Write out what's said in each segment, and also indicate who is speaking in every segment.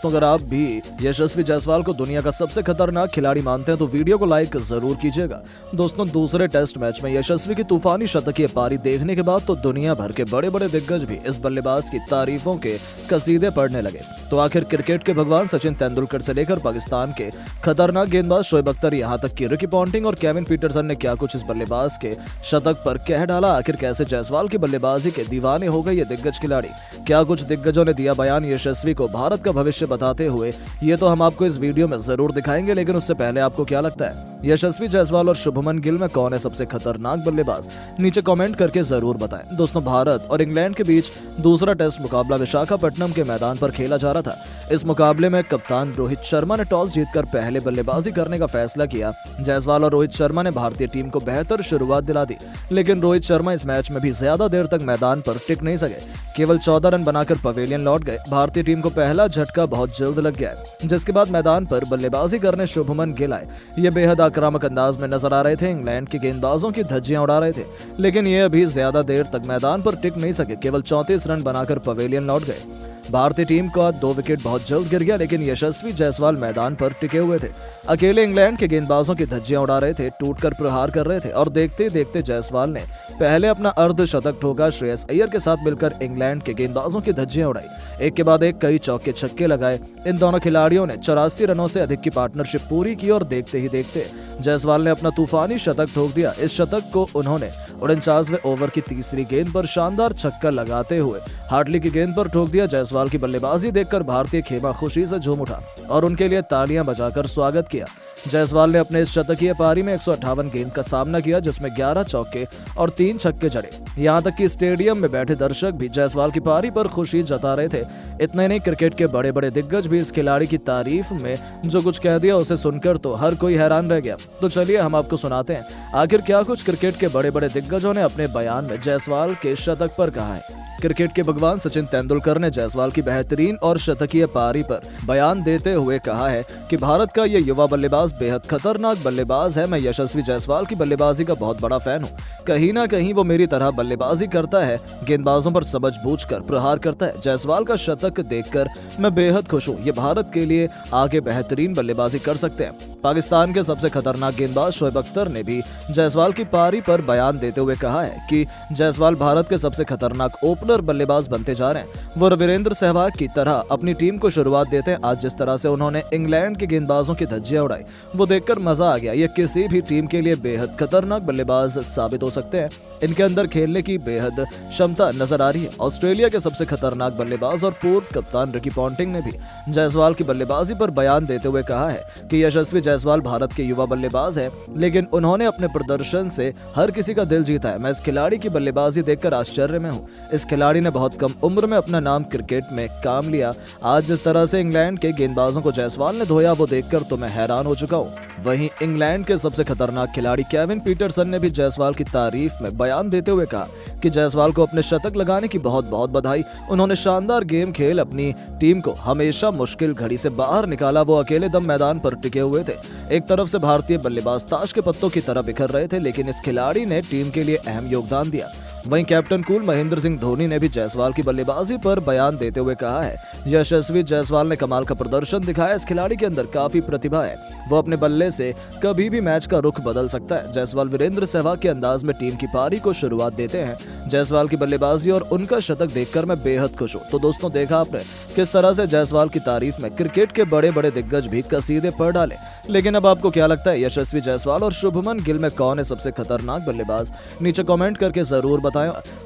Speaker 1: दोस्तों अगर आप भी यशस्वी जायसवाल को दुनिया का सबसे खतरनाक खिलाड़ी मानते हैं तो वीडियो को लाइक जरूर कीजिएगा। दोस्तों दूसरे टेस्ट मैच में यशस्वी की तूफानी शतकीय पारी देखने के बाद तो दुनिया भर के बड़े बड़े दिग्गज भी इस बल्लेबाज की तारीफों के कसीदे पढ़ने लगे। तो आखिर क्रिकेट के भगवान सचिन तेंदुलकर से लेकर पाकिस्तान के खतरनाक गेंदबाज शोएब अख्तर यहाँ तक कि रिकी पॉन्टिंग और केविन पीटरसन ने क्या कुछ इस बल्लेबाज के शतक पर कह डाला। आखिर कैसे जायसवाल की बल्लेबाजी के दीवाने हो गए ये दिग्गज खिलाड़ी, क्या कुछ दिग्गजों ने दिया बयान यशस्वी को भारत का भविष्य बताते हुए, ये तो हम आपको इस वीडियो में जरूर दिखाएंगे। लेकिन उससे पहले आपको क्या लगता है यशस्वी जायसवाल और शुभमन गिल में कौन है सबसे खतरनाक बल्लेबाज, नीचे कमेंट करके जरूर बताएं। दोस्तों भारत और इंग्लैंड के बीच दूसरा टेस्ट मुकाबला विशाखापट्टनम के मैदान पर खेला जा रहा था। इस मुकाबले में कप्तान रोहित शर्मा ने टॉस जीतकर पहले बल्लेबाजी करने का फैसला किया। जायसवाल और रोहित शर्मा ने भारतीय टीम को बेहतर शुरुआत दिला दी, लेकिन रोहित शर्मा इस मैच में भी ज्यादा देर तक मैदान पर टिक नहीं सके। केवल 14 रन बनाकर पवेलियन लौट गए। भारतीय टीम को पहला झटका बहुत जल्द लग गया, जिसके बाद मैदान पर बल्लेबाजी करने शुभमन गिल आए। ये बेहद आक्रामक अंदाज में नजर आ रहे थे, इंग्लैंड के गेंदबाजों की धज्जियां उड़ा रहे थे, लेकिन ये अभी ज्यादा देर तक मैदान पर टिक नहीं सके। केवल 34 रन बनाकर पवेलियन लौट गए। भारतीय टीम का 2 विकेट बहुत जल्द गिर गया, लेकिन यशस्वी जायसवाल मैदान पर टिके हुए थे। अकेले इंग्लैंड के गेंदबाजों की धज्जियां उड़ा रहे थे, टूटकर प्रहार कर रहे थे और देखते देखते जायसवाल ने पहले अपना अर्धशतक ठोका। श्रेयस अय्यर के साथ मिलकर इंग्लैंड के गेंदबाजों की धज्जियां उड़ाई। एक के बाद एक कई चौके छक्के लगाए। इन दोनों खिलाड़ियों ने 84 रनों से अधिक की पार्टनरशिप पूरी की और देखते ही देखते जायसवाल ने अपना तूफानी शतक ठोक दिया। इस शतक को उन्होंने 49वें ओवर की तीसरी गेंद पर शानदार छक्का लगाते हुए हार्टली की गेंद पर ठोक दिया। जायसवाल की बल्लेबाजी देखकर भारतीय खेमा खुशी से झूम उठा और उनके लिए तालियां बजाकर स्वागत किया। जायसवाल ने अपने इस शतकीय पारी में 158 गेंद का सामना किया, जिसमें 11 चौके और 3 छक्के जड़े। यहाँ तक कि स्टेडियम में बैठे दर्शक भी जायसवाल की पारी पर खुशी जता रहे थे। इतने नहीं, क्रिकेट के बड़े बड़े दिग्गज भी इस खिलाड़ी की तारीफ में जो कुछ कह दिया उसे सुनकर तो हर कोई हैरान रह गया। तो चलिए हम आपको सुनाते हैं आखिर क्या कुछ क्रिकेट के बड़े बड़े दिग्गजों ने अपने बयान में जायसवाल के शतक पर कहा है। क्रिकेट के भगवान सचिन तेंदुलकर ने जायसवाल की बेहतरीन और शतकीय पारी पर बयान देते हुए कहा है कि भारत का ये युवा बल्लेबाज बेहद खतरनाक बल्लेबाज है। मैं यशस्वी जायसवाल की बल्लेबाजी का बहुत बड़ा फैन हूँ। कहीं ना कहीं वो मेरी तरह बल्लेबाजी करता है, गेंदबाजों पर समझबूझकर प्रहार करता है। जायसवाल का शतक देखकर मैं बेहद खुश हूँ। ये भारत के लिए आगे बेहतरीन बल्लेबाजी कर सकते हैं। पाकिस्तान के सबसे खतरनाक गेंदबाज शोएब अख्तर ने भी जायसवाल की पारी पर बयान देते हुए कहा है कि जायसवाल भारत के सबसे खतरनाक ओपनर बल्लेबाज बनते जा रहे हैं। वो वीरेंद्र सहवाग की तरह अपनी टीम को शुरुआत देते हैं। आज जिस तरह से उन्होंने इंग्लैंड के गेंदबाजों की धज्जियां उड़ाई, वो देखकर मजा आ गया। ये किसी भी टीम के लिए बेहद खतरनाक बल्लेबाज साबित हो सकते हैं। इनके अंदर खेलने की बेहद क्षमता नजर आ रही है। ऑस्ट्रेलिया के सबसे खतरनाक बल्लेबाज और पूर्व कप्तान रिकी पॉन्टिंग ने भी जायसवाल की बल्लेबाजी पर बयान देते हुए कहा है कि यशस्वी जायसवाल भारत के युवा बल्लेबाज है, लेकिन उन्होंने अपने प्रदर्शन से हर किसी का दिल जीता है। मैं इस खिलाड़ी की बल्लेबाजी देखकर आश्चर्य में हूँ। इस खिलाड़ी ने बहुत कम उम्र में अपना नाम क्रिकेट में काम लिया। आज जिस तरह से इंग्लैंड के गेंदबाजों को जायसवाल ने धोया, वो देखकर तो मैं हैरान हो चुका हूँ। वहीं इंग्लैंड के सबसे खतरनाक खिलाड़ी केविन पीटरसन ने भी जायसवाल की तारीफ में बयान देते हुए कहा कि जायसवाल को अपने शतक लगाने की बहुत बहुत बधाई। उन्होंने शानदार गेम खेल अपनी टीम को हमेशा मुश्किल घड़ी से बाहर निकाला। वो अकेले दम मैदान पर टिके हुए थे। एक तरफ से भारतीय बल्लेबाज ताश के पत्तों की तरह बिखर रहे थे, लेकिन इस खिलाड़ी ने टीम के लिए अहम योगदान दिया। वहीं कैप्टन कूल महेंद्र सिंह धोनी ने भी जायसवाल की बल्लेबाजी पर बयान देते हुए कहा है यशस्वी जायसवाल ने कमाल का प्रदर्शन दिखाया। इस खिलाड़ी के अंदर काफी प्रतिभा है। वो अपने बल्ले से कभी भी मैच का रुख बदल सकता है। जायसवाल वीरेंद्र सहवाग के अंदाज में टीम की पारी को शुरुआत देते हैं। जायसवाल की बल्लेबाजी और उनका शतक देखकर मैं बेहद खुश हूँ। तो दोस्तों देखा आपने किस तरह से जायसवाल की तारीफ में क्रिकेट के बड़े बड़े दिग्गज भी कसीदे पढ़ डाले। लेकिन अब आपको क्या लगता है यशस्वी जायसवाल और शुभमन गिल में कौन है सबसे खतरनाक बल्लेबाज, नीचे कमेंट करके जरूर बताएं।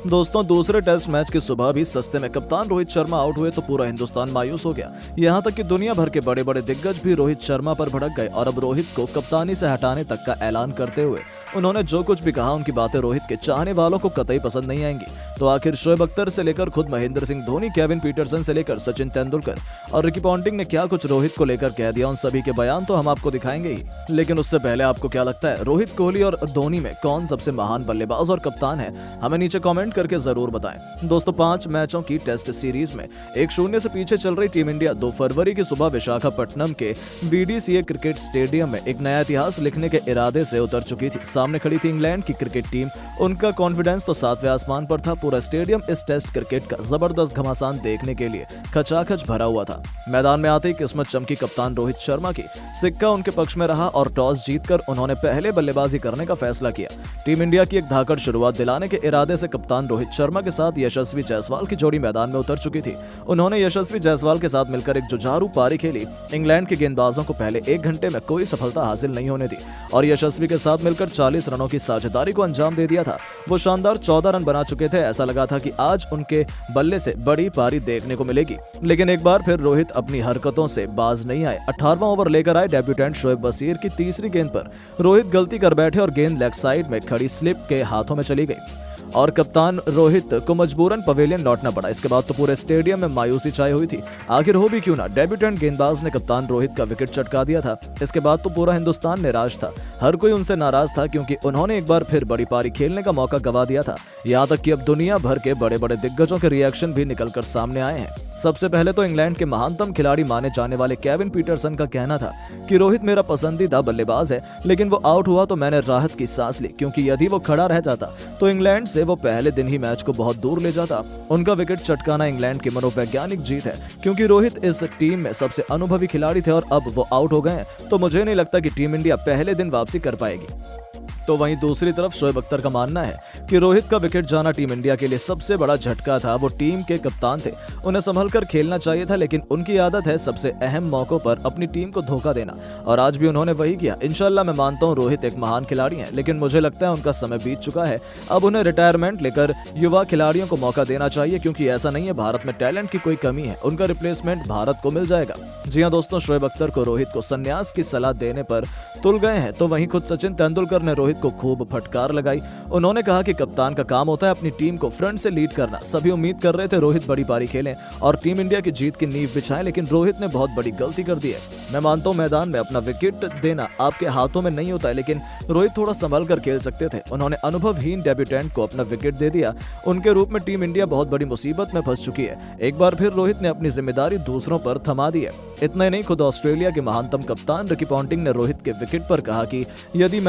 Speaker 1: दोस्तों दूसरे टेस्ट मैच की सुबह भी सस्ते में कप्तान रोहित शर्मा आउट हुए तो पूरा हिंदुस्तान मायूस हो गया। यहाँ तक कि दुनिया भर के बड़े बड़े दिग्गज भी रोहित शर्मा पर भड़क गए और अब रोहित को कप्तानी से हटाने तक का ऐलान करते हुए उन्होंने जो कुछ भी कहा, उनकी बातें रोहित के चाहने वालों को कतई पसंद नहीं आएंगी। तो आखिर शोएब अख्तर से लेकर खुद महेंद्र सिंह धोनी, केविन पीटरसन से लेकर सचिन तेंदुलकर और रिकी पॉन्टिंग ने क्या कुछ रोहित को लेकर कह दिया, उन सभी के बयान तो हम आपको दिखाएंगे ही। लेकिन उससे पहले आपको क्या लगता है रोहित कोहली और धोनी में कौन सबसे महान बल्लेबाज और कप्तान है, हमें नीचे कमेंट करके जरूर बताएं। दोस्तों 5 मैचों की टेस्ट सीरीज में 1-0 से पीछे चल रही टीम इंडिया 2 फरवरी की सुबह विशाखापट्टनम के VDCA क्रिकेट स्टेडियम में एक नया इतिहास लिखने के इरादे से उतर चुकी थी। सामने खड़ी थी इंग्लैंड की क्रिकेट टीम। उनका कॉन्फिडेंस तो 7वें आसमान पर था। पूरा स्टेडियम इस टेस्ट क्रिकेट का जबरदस्त घमासान देखने के लिए खचाखच भरा हुआ था। मैदान में आते ही किस्मत चमकी कप्तान रोहित शर्मा की। सिक्का उनके पक्ष में रहा और टॉस जीतकर उन्होंने पहले बल्लेबाजी करने का फैसला किया। टीम इंडिया की एक धाकड़ शुरुआत दिलाने के इरादे से कप्तान रोहित शर्मा के साथ यशस्वी जायसवाल की जोड़ी मैदान में उतर चुकी थी। उन्होंने यशस्वी जायसवाल के साथ मिलकर एक जुझारू पारी खेली। इंग्लैंड के गेंदबाजों को पहले 1 घंटे में कोई सफलता हासिल नहीं होने दी और यशस्वी के साथ मिलकर 40 रनों की साझेदारी को अंजाम दे दिया था। वो शानदार 14 रन बना चुके थे। ऐसा लगा था कि आज उनके बल्ले से बड़ी पारी देखने को मिलेगी, लेकिन एक बार फिर रोहित अपनी हरकतों से बाज नहीं आए। 18वां ओवर लेकर आए डेब्यूटेंट शोएब बशीर की तीसरी गेंद पर रोहित गलती कर बैठे और गेंद लेग साइड में खड़ी स्लिप के हाथों में चली गई और कप्तान रोहित को मजबूरन पवेलियन लौटना पड़ा। इसके बाद तो पूरे स्टेडियम में मायूसी छाई हुई थी। आखिर हो भी क्यों ना, डेब्यूटेंट गेंदबाज ने कप्तान रोहित का विकेट चटका दिया था। इसके बाद तो पूरा हिंदुस्तान निराश था। हर कोई उनसे नाराज था क्योंकि उन्होंने एक बार फिर बड़ी पारी खेलने का मौका गवा दिया था। यहाँ तक कि अब दुनिया भर के बड़े बड़े दिग्गजों के रिएक्शन भी निकलकर सामने आए हैं। सबसे पहले तो इंग्लैंड के महानतम खिलाड़ी माने जाने वाले केविन पीटरसन का कहना था कि रोहित मेरा पसंदीदा बल्लेबाज है, लेकिन वो आउट हुआ तो मैंने राहत की सांस ली, क्योंकि यदि वो खड़ा रह जाता तो इंग्लैंड से वो पहले दिन ही मैच को बहुत दूर ले जाता। उनका विकेट चटकाना इंग्लैंड की मनोवैज्ञानिक जीत है, क्योंकि रोहित इस टीम में सबसे अनुभवी खिलाड़ी थे और अब वो आउट हो गए हैं तो मुझे नहीं लगता कि टीम इंडिया पहले दिन वापसी कर पाएगी। तो वहीं दूसरी तरफ शोएब अख्तर का मानना है कि रोहित का विकेट जाना टीम इंडिया के लिए सबसे बड़ा झटका था। वो टीम के कप्तान थे, उन्हें संभल कर खेलना चाहिए था, लेकिन उनकी आदत है सबसे अहम मौकों पर अपनी टीम को धोखा देना और आज भी उन्होंने वही किया। इंशाल्लाह मैं मानता हूं रोहित एक महान खिलाड़ी हैं, लेकिन मुझे लगता है उनका समय बीत चुका है। अब उन्हें रिटायरमेंट लेकर युवा खिलाड़ियों को मौका देना चाहिए, क्योंकि ऐसा नहीं है भारत में टैलेंट की कोई कमी है। उनका रिप्लेसमेंट भारत को मिल जाएगा। जी हाँ दोस्तों, शोएब अख्तर को रोहित को संन्यास की सलाह देने पर तुल गए हैं, तो वहीं खुद सचिन तेंदुलकर ने रोहित को खूब फटकार लगाई। उन्होंने कहा कि कप्तान का काम होता है अपनी टीम को फ्रंट से लीड करना। सभी उम्मीद कर रहे थे रोहित बड़ी पारी खेलें और टीम इंडिया की जीत की नींव बिछाएं, लेकिन रोहित ने बहुत बड़ी गलती कर दी है। मैं मानता हूं मैदान में अपना विकेट देना आपके हाथों में नहीं होता है, लेकिन रोहित थोड़ा संभल कर खेल सकते थे। उन्होंने अनुभवहीन डेब्यूटेंट को अपना विकेट दे दिया। उनके रूप में टीम इंडिया बहुत बड़ी मुसीबत में फंस चुकी है। एक बार फिर रोहित ने अपनी जिम्मेदारी दूसरों पर थमा दी है। इतना ही नहीं, खुद ऑस्ट्रेलिया के महानतम कप्तान रिकी पॉन्टिंग ने रोहित के विकेट पर कहा कि यदि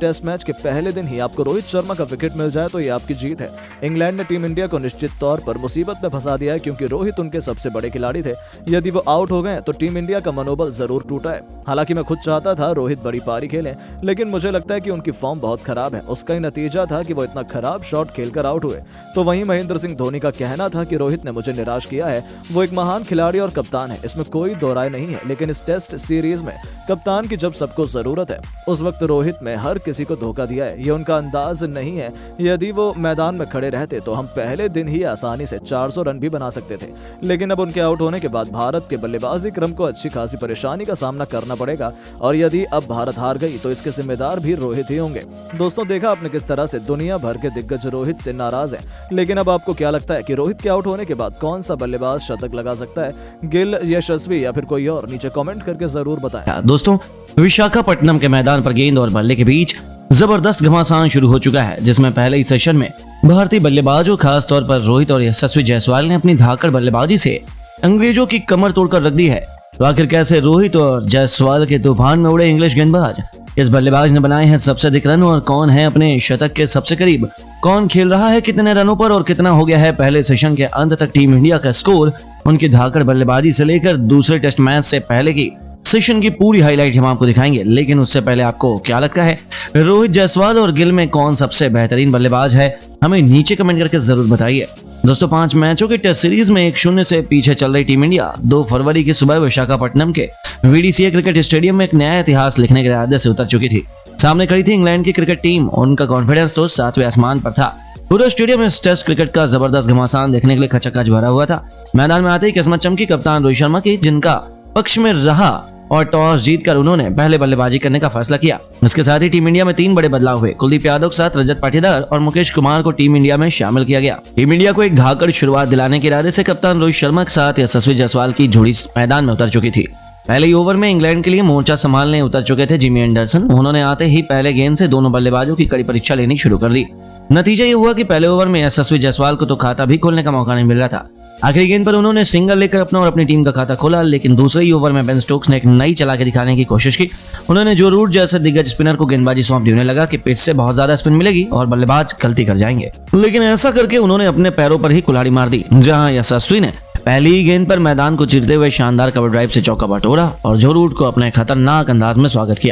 Speaker 1: टेस्ट मैच के पहले दिन ही आपको रोहित शर्मा का विकेट मिल जाए तो ये आपकी जीत है। इंग्लैंड ने टीम इंडिया को निश्चित तौर पर मुसीबत में फंसा दिया है, क्योंकि रोहित उनके सबसे बड़े खिलाड़ी थे। यदि वो आउट हो गए तो टीम इंडिया का मनोबल जरूर टूटा है। हालांकि मैं खुद चाहता था रोहित बड़ी पारी खेलें, लेकिन मुझे लगता है कि उनकी फॉर्म बहुत खराब है। उसका ही नतीजा था कि वो इतना खराब शॉट खेलकर आउट हुए। तो वहीं महेंद्र सिंह धोनी का कहना था कि रोहित ने मुझे निराश किया है। वो एक महान खिलाड़ी और कप्तान है, इसमें कोई दो राय नहीं है, लेकिन इस टेस्ट सीरीज में कप्तान की जब सबको जरूरत है उस वक्त रोहित ने हर किसी को धोखा दिया है। ये उनका अंदाज नहीं है। यदि वो मैदान में खड़े रहते तो हम पहले दिन ही आसानी से 400 रन भी बना सकते थे, लेकिन अब उनके आउट होने के बाद भारत के बल्लेबाजी क्रम को अच्छी खासी परेशानी का सामना करना पड़ेगा और यदि अब भारत हार गई तो इसके जिम्मेदार भी रोहित ही होंगे। दोस्तों, देखा आपने किस तरह से दुनिया भर के दिग्गज रोहित से नाराज हैं, लेकिन अब आपको क्या लगता है कि रोहित के आउट होने के बाद कौन सा बल्लेबाज शतक लगा सकता है? गिल, यशस्वी या फिर कोई और? नीचे कमेंट करके जरूर बताएं।
Speaker 2: दोस्तों, विशाखापट्टनम के मैदान पर गेंद और बल्ले के बीच जबरदस्त घमासान शुरू हो चुका है, जिसमें पहले ही सेशन में भारतीय बल्लेबाजों खास तौर पर रोहित और यशस्वी जायसवाल ने अपनी धाकड़ बल्लेबाजी से अंग्रेजों की कमर तोड़कर रख दी है। तो आखिर कैसे रोहित और जायसवाल के तूफान में उड़े इंग्लिश गेंदबाज? इस बल्लेबाज ने बनाए हैं सबसे अधिक रन और कौन है अपने शतक के सबसे करीब? कौन खेल रहा है कितने रनों पर और कितना हो गया है पहले सेशन के अंत तक टीम इंडिया का स्कोर? उनकी धाकड़ बल्लेबाजी से लेकर दूसरे टेस्ट मैच से पहले की सेशन की पूरी हाईलाइट हम आपको दिखाएंगे, लेकिन उससे पहले आपको क्या लगता है रोहित, जायसवाल और गिल में कौन सबसे बेहतरीन बल्लेबाज है? हमें नीचे कमेंट करके जरूर बताइए। दोस्तों, 5 मैचों की टेस्ट सीरीज में 1-0 से पीछे चल रही टीम इंडिया 2 फरवरी की सुबह विशाखापट्टनम के VDCA क्रिकेट स्टेडियम में एक नया इतिहास लिखने के इरादे से उतर चुकी थी। सामने खड़ी थी इंग्लैंड की क्रिकेट टीम। उनका कॉन्फिडेंस तो 7वें आसमान पर था। पूरा स्टेडियम इस टेस्ट क्रिकेट का जबरदस्त घमासान देखने के लिए खचाखच भरा हुआ था। मैदान में आते ही किस्मत चमकी कप्तान रोहित शर्मा की, जिनका पक्ष में रहा और टॉस जीतकर उन्होंने पहले बल्लेबाजी करने का फैसला किया। इसके साथ ही टीम इंडिया में 3 बड़े बदलाव हुए। कुलदीप यादव के साथ रजत पाटीदार और मुकेश कुमार को टीम इंडिया में शामिल किया गया। टीम इंडिया को एक धाकड़ शुरुआत दिलाने के इरादे से कप्तान रोहित शर्मा के साथ यशस्वी जायसवाल की जोड़ी मैदान में उतर चुकी थी। पहले ही ओवर में इंग्लैंड के लिए मोर्चा संभालने उतर चुके थे जिमी एंडरसन। उन्होंने आते ही पहले गेंद से दोनों बल्लेबाजों की कड़ी परीक्षा लेनी शुरू कर दी। नतीजा ये हुआ कि पहले ओवर में यशस्वी जायसवाल को तो खाता भी खोलने का मौका नहीं मिल रहा था। आखिरी गेंद पर उन्होंने सिंगल लेकर अपना और अपनी टीम का खाता खोला, लेकिन दूसरे ही ओवर में बेन स्टोक्स ने एक नई चला के दिखाने की कोशिश की। उन्होंने जो रूट जैसे दिग्गज स्पिनर को गेंदबाजी सौंप दी। उन्हें लगा कि पिच से बहुत ज्यादा स्पिन मिलेगी और बल्लेबाज गलती कर जाएंगे, लेकिन ऐसा करके उन्होंने अपने पैरों पर ही कुल्हाड़ी मार दी, जहां यशस्वी ने पहली ही गेंद पर मैदान को चीरते हुए शानदार कवर ड्राइव से चौका बटोरा और जो रूट को अपने खतरनाक अंदाज में स्वागत किया।